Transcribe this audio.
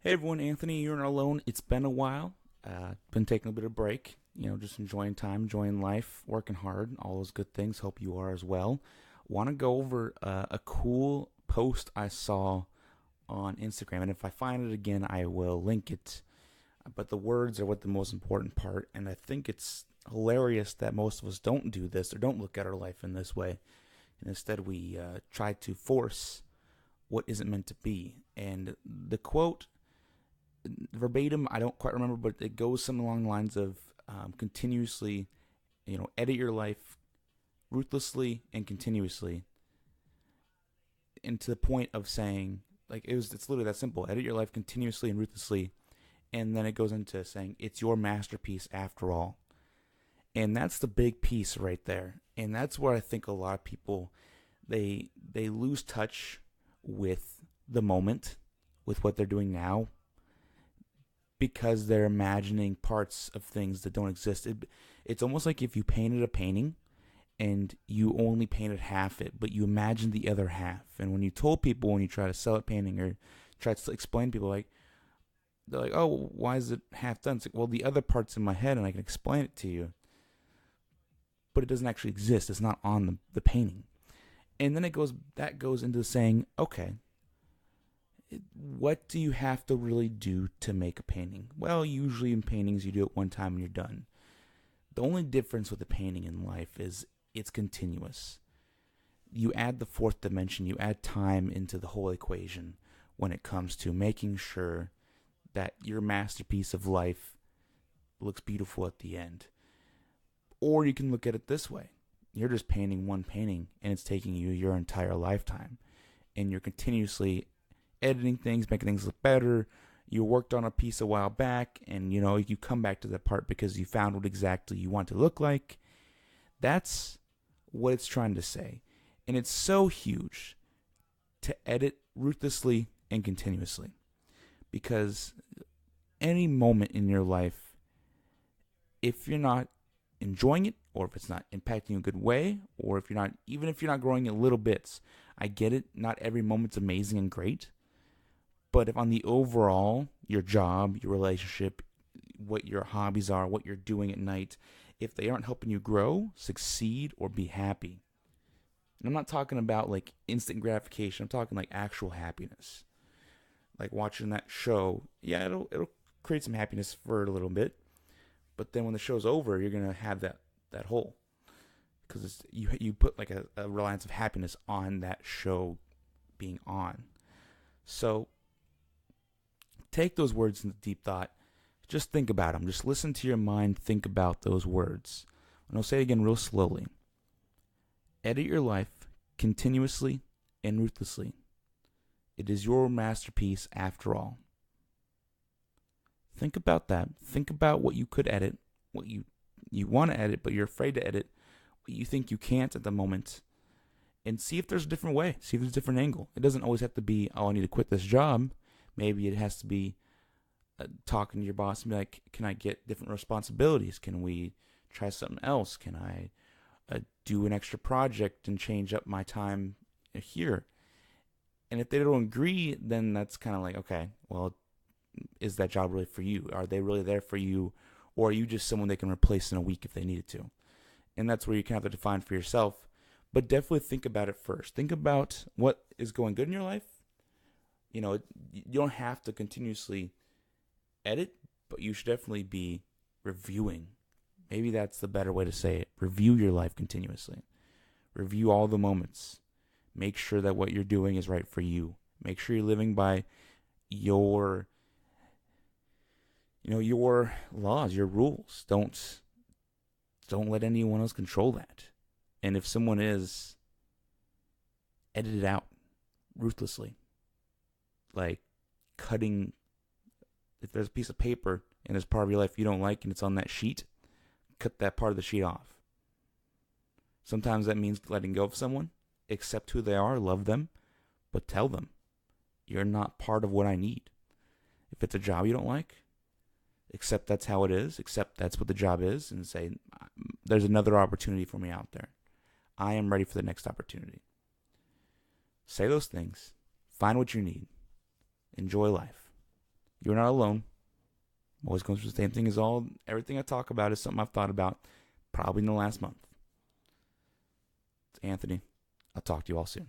Hey everyone, Anthony, you're not alone. It's been a while. Been taking a bit of break, just enjoying time, enjoying life, working hard, all those good things. Hope you are as well. Want to go over a cool post I saw on Instagram, and if I find it again, I will link it. But the words are what the most important part, and I think it's hilarious that most of us don't do this or don't look at our life in this way, and instead we try to force what isn't meant to be. And the quote verbatim, I don't quite remember, but it goes something along the lines of continuously, edit your life ruthlessly and continuously, and to the point of saying, it's literally that simple: edit your life continuously and ruthlessly, and then it goes into saying it's your masterpiece after all, and that's the big piece right there, and that's where I think a lot of people they lose touch with the moment, with what they're doing now, because they're imagining parts of things that don't exist. It's almost like if you painted a painting and you only painted half it, but you imagined the other half. And when you told people, when you try to sell a painting or try to explain to people, they're like, "Oh, why is it half done?" It's like, well, the other part's in my head and I can explain it to you, but it doesn't actually exist. It's not on the painting. And then that goes into saying, okay, what do you have to really do to make a painting? Well, usually in paintings, you do it one time and you're done. The only difference with a painting in life is it's continuous. You add the fourth dimension, you add time into the whole equation when it comes to making sure that your masterpiece of life looks beautiful at the end. Or you can look at it this way: you're just painting one painting and it's taking you your entire lifetime, and you're continuously editing things, making things look better. You worked on a piece a while back, and you come back to that part because you found what exactly you want to look like. That's what it's trying to say. And it's so huge to edit ruthlessly and continuously, because any moment in your life, if you're not enjoying it, or if it's not impacting you a good way, or if you're not, even if you're not growing in little bits, I get it. Not every moment's amazing and great. But if on the overall, your job, your relationship, what your hobbies are, what you're doing at night, if they aren't helping you grow, succeed, or be happy. And I'm not talking about like instant gratification. I'm talking like actual happiness. Like watching that show, yeah, it'll create some happiness for a little bit, but then when the show's over, you're gonna have that hole, because you put like a reliance of happiness on that show being on. So take those words into deep thought. Just think about them. Just listen to your mind think about those words. And I'll say it again real slowly. Edit your life continuously and ruthlessly. It is your masterpiece after all. Think about that. Think about what you could edit, what you want to edit, but you're afraid to edit, what you think you can't at the moment, and see if there's a different way. See if there's a different angle. It doesn't always have to be, oh, I need to quit this job. Maybe it has to be talking to your boss and be like, can I get different responsibilities? Can we try something else? Can I do an extra project and change up my time here? And if they don't agree, then that's kind of like, okay, well, is that job really for you? Are they really there for you? Or are you just someone they can replace in a week if they needed to? And that's where you kind of have to define for yourself. But definitely think about it first. Think about what is going good in your life. You don't have to continuously edit, but you should definitely be reviewing. Maybe that's the better way to say it. Review your life continuously. Review all the moments. Make sure that what you're doing is right for you. Make sure you're living by your your laws, your rules. Don't let anyone else control that. And if someone is, edit it out ruthlessly. Like cutting, if there's a piece of paper and there's part of your life you don't like and it's on that sheet, cut that part of the sheet off. Sometimes that means letting go of someone. Accept who they are, love them, but tell them, you're not part of what I need. If it's a job you don't like, accept that's how it is, accept that's what the job is, and say, there's another opportunity for me out there. I am ready for the next opportunity. Say those things. Find what you need. Enjoy life. You're not alone. I'm always going through the same thing as everything I talk about is something I've thought about probably in the last month. It's Anthony. I'll talk to you all soon.